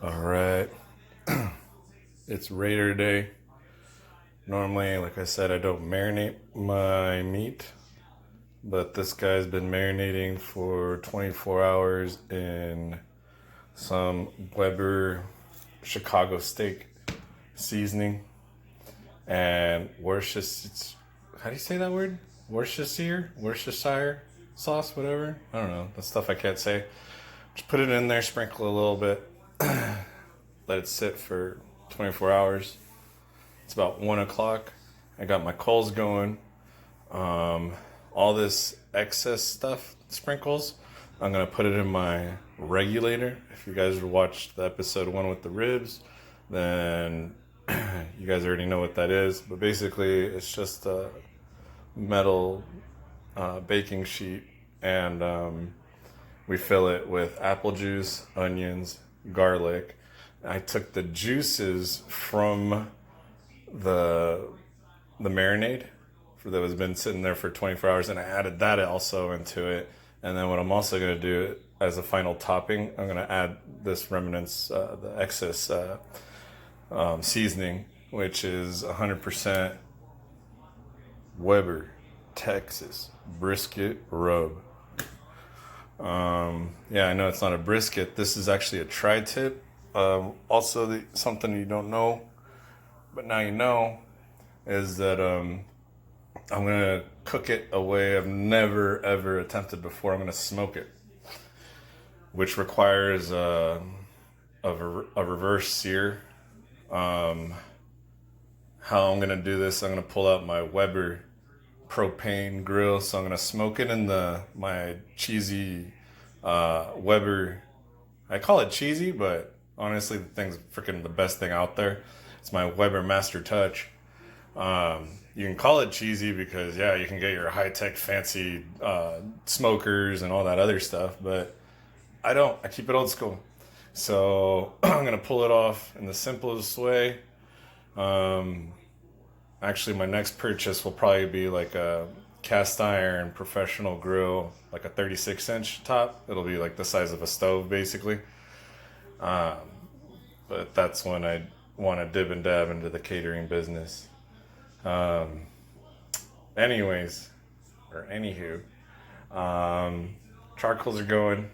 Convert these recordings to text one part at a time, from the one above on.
All right. It's Raider Day. Normally, like I said, I don't marinate my meat, but this guy's been marinating for 24 hours in some Weber Chicago steak seasoning and Worcestershire. How do you say that word? Worcestershire sauce, whatever. I don't know. That's stuff I can't say. Just put it in there, sprinkle a little bit, let it sit for 24 hours. It's about 1 o'clock. I got my coals going. All this excess stuff, sprinkles, I'm going to put it in my regulator. If you guys watched the episode 1 with the ribs, then you guys already know what that is. But basically, it's just a metal baking sheet, and we fill it with apple juice, onions, garlic. I took the juices from the marinade that was been sitting there for 24 hours, and I added that also into it. And then what I'm also going to do as a final topping, I'm going to add this remnants, the excess seasoning, which is 100% Weber Texas brisket rub. Yeah, I know it's not a brisket. This is actually a tri-tip. Also, something you don't know, but now you know, is that I'm going to cook it a way I've never, ever attempted before. I'm going to smoke it, which requires a reverse sear. How I'm going to do this, I'm going to pull out my Weber propane grill. So I'm going to smoke it in my cheesy Weber. I call it cheesy, but honestly, the thing's freaking the best thing out there. It's my Weber Master Touch. You can call it cheesy because, yeah, you can get your high-tech fancy smokers and all that other stuff, but I don't. I keep it old school. So I'm going to pull it off in the simplest way. Actually, my next purchase will probably be like a cast iron professional grill, like a 36-inch top. It'll be like the size of a stove, basically. But that's when I want to dib and dab into the catering business. Anyways, or anywho, charcoals are going.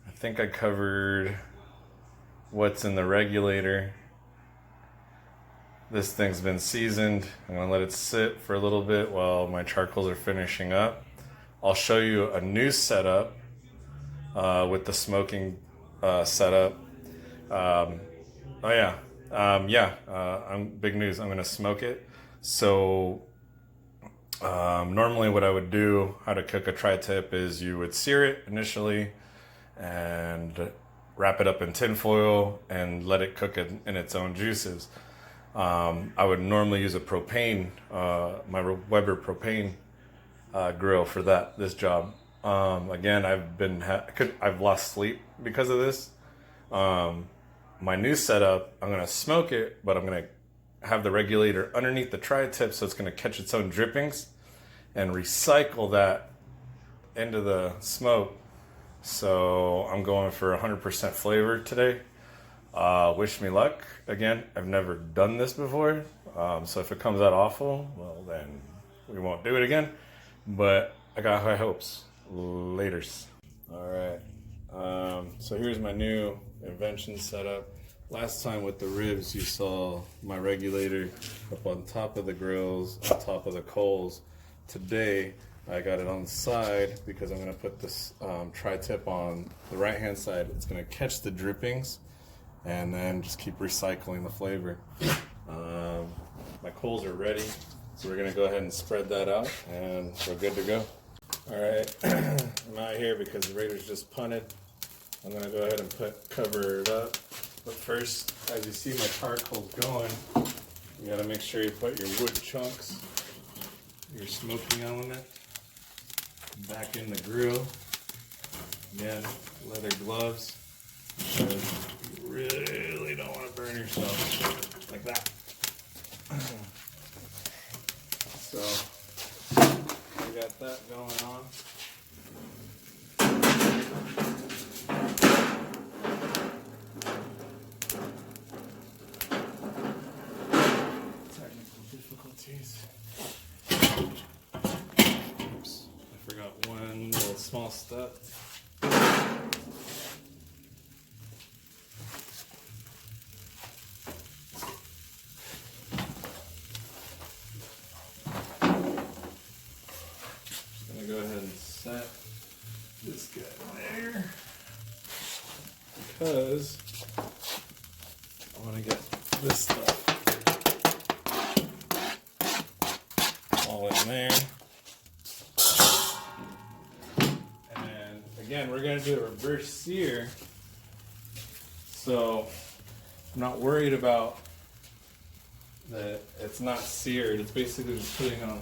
I think I covered what's in the regulator. This thing's been seasoned. I'm gonna let it sit for a little bit while my charcoals are finishing up. I'll show you a new setup with the smoking setup. I'm big news. I'm gonna smoke it. So normally what I would do, how to cook a tri-tip, is you would sear it initially and wrap it up in tin foil and let it cook in its own juices. I would normally use a propane, my Weber propane grill for this job. Again, I've lost sleep because of this. My new setup, I'm gonna smoke it, but I'm gonna have the regulator underneath the tri-tip, so it's gonna catch its own drippings and recycle that into the smoke. So I'm going for 100% flavor today. Wish me luck. Again, I've never done this before, so if it comes out awful, well, then we won't do it again. But I got high hopes. Laters. All right. So here's my new invention setup. Last time with the ribs, you saw my regulator up on top of the grills, on top of the coals. Today, I got it on the side because I'm going to put this tri-tip on the right-hand side. It's going to catch the drippings and then just keep recycling the flavor. My coals are ready, so we're going to go ahead and spread that out, and we're good to go. All right, I'm out here because the Raiders just punted. I'm going to go ahead and cover it up. But first, as you see my charcoal's going, you got to make sure you put your wood chunks, your smoking element, back in the grill. Again, leather gloves, because you really don't want to burn yourself like that. So, we got that going on. step. Just gonna go ahead and set this guy there because I want to get this stuff all in there. And again, we're going to do a reverse sear, so I'm not worried about that it's not seared. It's basically just putting on a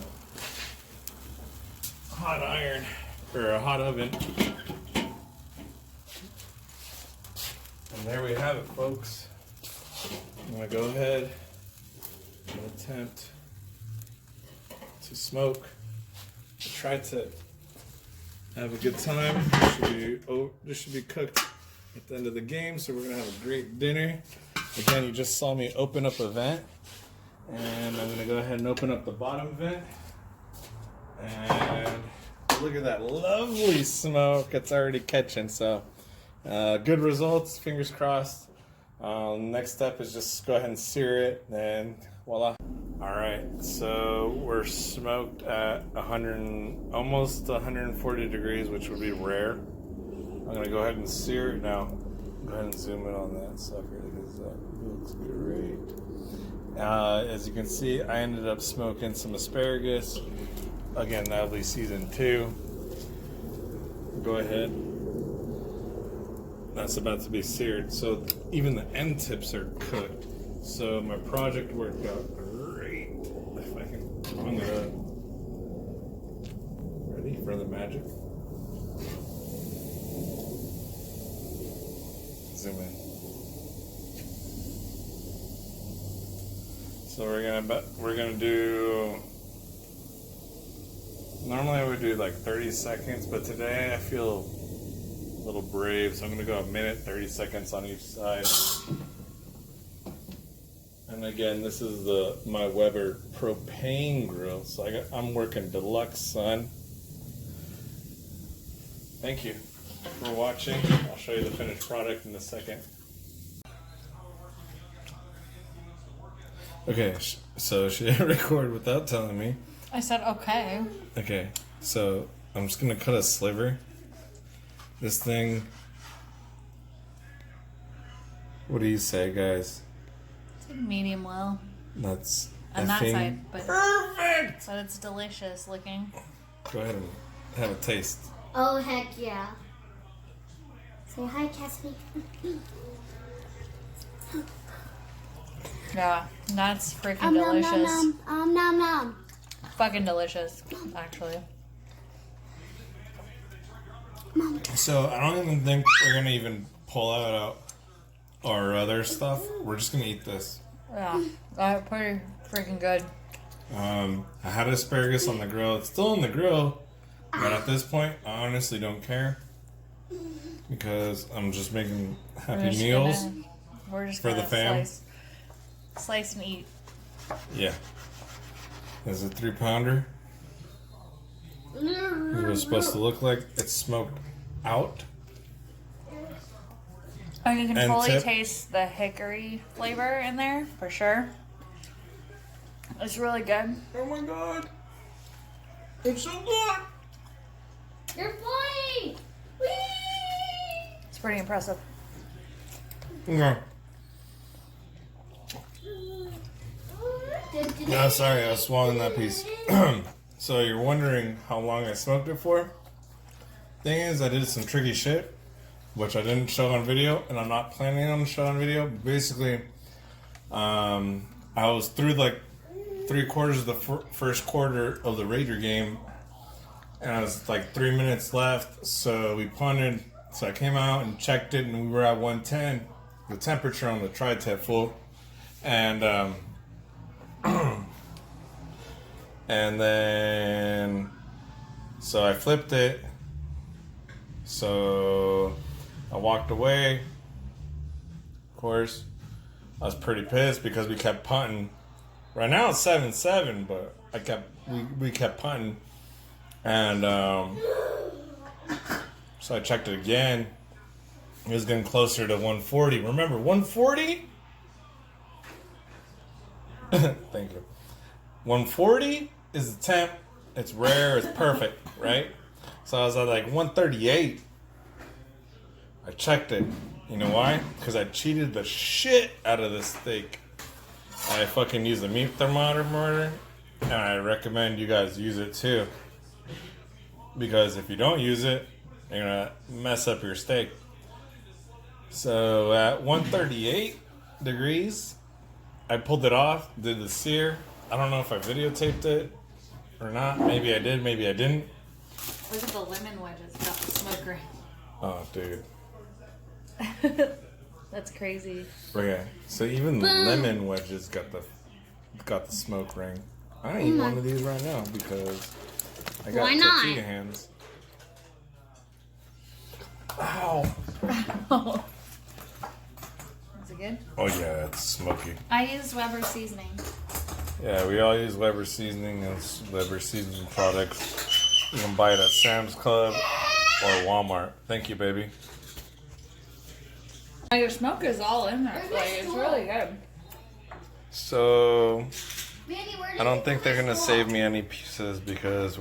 hot iron or a hot oven. And there we have it, folks. I'm going to go ahead and attempt to smoke. Try to have a good time. This should be cooked at the end of the game, so we're going to have a great dinner. Again, you just saw me open up a vent, and I'm going to go ahead and open up the bottom vent. And look at that lovely smoke. It's already catching, so good results, fingers crossed. Next step is just go ahead and sear it, and voila. All right, so we're smoked at almost 140 degrees, which would be rare. I'm gonna go ahead and sear it now. Go ahead and zoom in on that sucker because that looks great. As you can see, I ended up smoking some asparagus. Again, that'll be season 2. Go ahead. That's about to be seared. So even the end tips are cooked. So my project worked out great. If I can bring it up. Ready for the magic? Zoom in. So we're gonna do. Normally I would do like 30 seconds, but today I feel a little brave, so I'm gonna go a minute, 30 seconds on each side. And again, this is my Weber propane grill, so I'm working deluxe, son. Thank you for watching. I'll show you the finished product in a second. Okay, so she didn't record without telling me. I said okay. Okay, so I'm just gonna cut a sliver. This thing. What do you say, guys? It's like medium well. That's on that side, but perfect. So it's delicious looking. Go ahead and have a taste. Oh heck yeah! Say hi, Cassie. Yeah, that's freaking delicious. Nom nom. Fucking delicious, actually. So I don't even think we're gonna even pull out our other stuff. We're just gonna eat this. Yeah, pretty freaking good. I had asparagus on the grill. It's still on the grill, but at this point, I honestly don't care because I'm just making happy meals We're just for gonna the fam. Slice and eat. Yeah. There's a 3-pounder. This is what it's supposed to look like. It's smoked out. And you can And totally tip. taste the hickory flavor in there, for sure. It's really good. Oh my god. It's so good. You're flying! Whee! It's pretty impressive. Okay. No, sorry, I was swallowing that piece. So you're wondering how long I smoked it for? Thing is, I did some tricky shit, which I didn't show on video, and I'm not planning on showing on video. Basically, I was through like 3/4 of the first quarter of the Raider game, and I was like 3 minutes left, so we punted. So I came out and checked it, and we were at 110, the temperature on the tri-tip full, and and then so I flipped it. So I walked away. Of course, I was pretty pissed because we kept punting. Right now it's 7-7, but we kept punting, and So I checked it again. It was getting closer to 140. Remember, 140? Thank you. 140 is the temp. It's rare. It's perfect, right? So I was at like 138. I checked it. You know why? Because I cheated the shit out of this steak. I fucking used a meat thermometer, and I recommend you guys use it too. Because if you don't use it, you're gonna mess up your steak. So at 138 degrees, I pulled it off, did the sear. I don't know if I videotaped it or not. Maybe I did, maybe I didn't. Look at the lemon wedges. Got the smoke ring. Oh, dude. That's crazy. Okay, so even the lemon wedges got the smoke ring. I eat one of these right now because I got Why not? tortilla hands. Ow! Is it good? Oh yeah, it's smoky. I used Weber seasoning. Yeah, we all use Weber seasoning as Weber seasoning products. You can buy it at Sam's Club or Walmart. Thank you, baby. Your smoke is all in there. Like, it's really good. So I don't think they're gonna save me any pieces because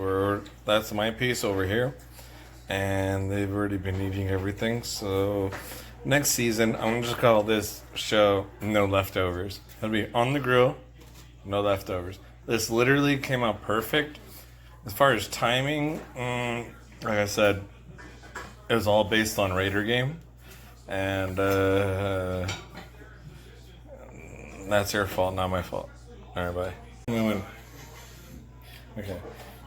that's my piece over here, and they've already been eating everything. So next season, I'm gonna just call this show "No Leftovers." It'll be on the grill, no leftovers. This literally came out perfect. As far as timing, like I said, it was all based on Raider game. And that's your fault, not my fault. Alright, bye. Okay,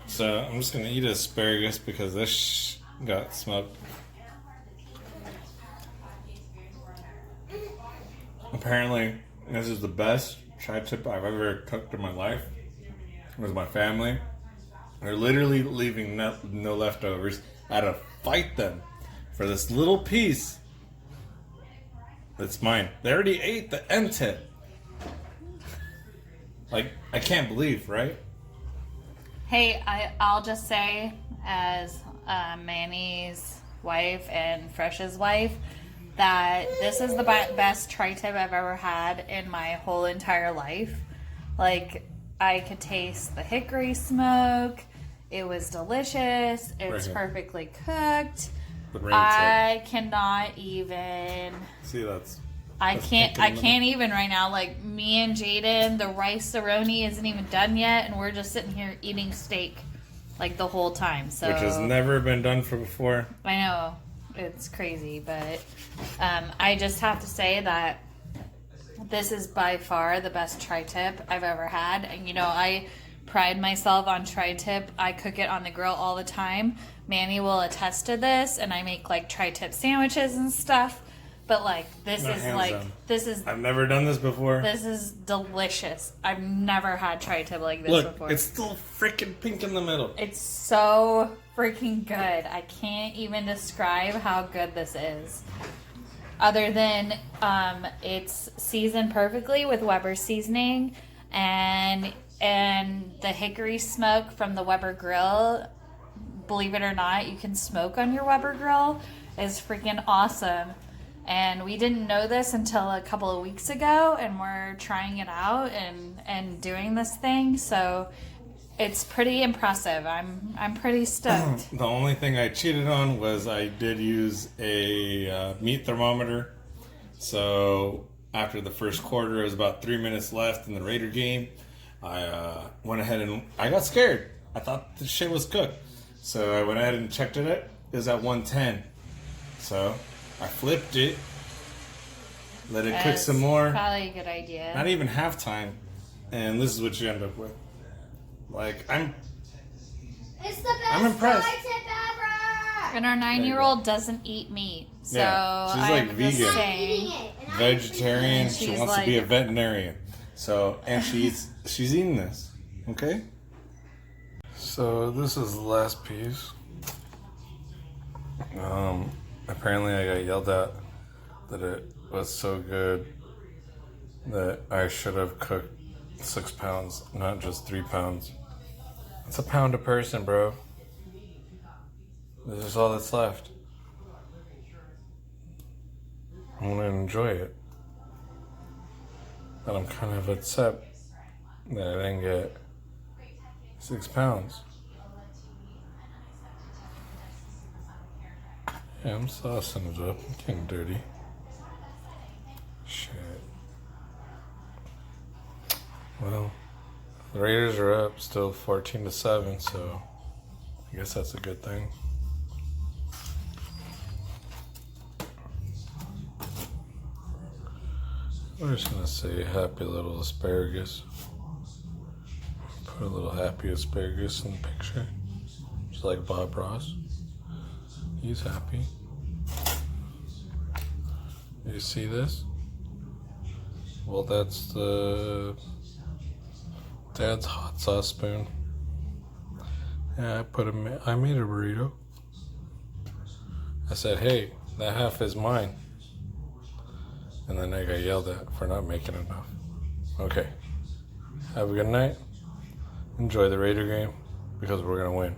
so I'm just gonna eat asparagus because this got smoked. Apparently, this is the best tri-tip I've ever cooked in my life with my family. They're literally leaving no leftovers. I had to fight them for this little piece. It's mine. They already ate the end tip. Like, I can't believe, right? Hey, I'll just say, as Manny's wife and Fresh's wife, that this is the best tri-tip I've ever had in my whole entire life. Like, I could taste the hickory smoke. It was delicious. It's Right. perfectly cooked. The rain I cannot even. See, that's I That's can't. pink in I the can't even right now. Like me and Jaden, the rice-a-roni isn't even done yet, and we're just sitting here eating steak, like the whole time. So which has never been done for before. I know it's crazy, but I just have to say that this is by far the best tri-tip I've ever had. And you know, I pride myself on tri-tip. I cook it on the grill all the time. Manny will attest to this, and I make like tri-tip sandwiches and stuff. But like this My is hands like down. this is I've never done this before. this is delicious. I've never had tri-tip like this Look, before. it's still freaking pink in the middle. It's so freaking good. I can't even describe how good this is. Other than it's seasoned perfectly with Weber seasoning, and the hickory smoke from the Weber grill. Believe it or not, you can smoke on your Weber grill. Is freaking awesome. And we didn't know this until a couple of weeks ago, and we're trying it out and doing this thing. So it's pretty impressive. I'm pretty stoked. The only thing I cheated on was I did use a meat thermometer. So after the first quarter, it was about 3 minutes left in the Raider game. I went ahead and I got scared. I thought the shit was cooked. So I went ahead and checked it. It was at 110. So I flipped it, let it cook That's some more. Probably a good idea. Not even halftime, and this is what you end up with. Like It's the best I'm impressed. tri-tip ever! And our 9-year-old doesn't eat meat, so Yeah, she's like I'm vegan. just I'm saying. eating it. And I'm vegetarian. She's She wants to be a like- veterinarian. So and she's eating this. Okay. So this is the last piece. Apparently I got yelled at that it was so good that I should have cooked 6 pounds, not just 3 pounds. It's a pound a person, bro. This is all that's left. I'm gonna enjoy it. But I'm kind of upset that I didn't get 6 pounds. Yeah, I'm saucing it up. I'm getting dirty. Shit. Well, the Raiders are up still 14-7, so I guess that's a good thing. We're just gonna say happy little asparagus. Put a little happy asparagus in the picture. Just like Bob Ross. He's happy. You see this? Well, that's the Dad's hot sauce spoon. Yeah, I made a burrito. I said, hey, that half is mine. And then I got yelled at for not making enough. Okay. Have a good night. Enjoy the Raider game because we're going to win.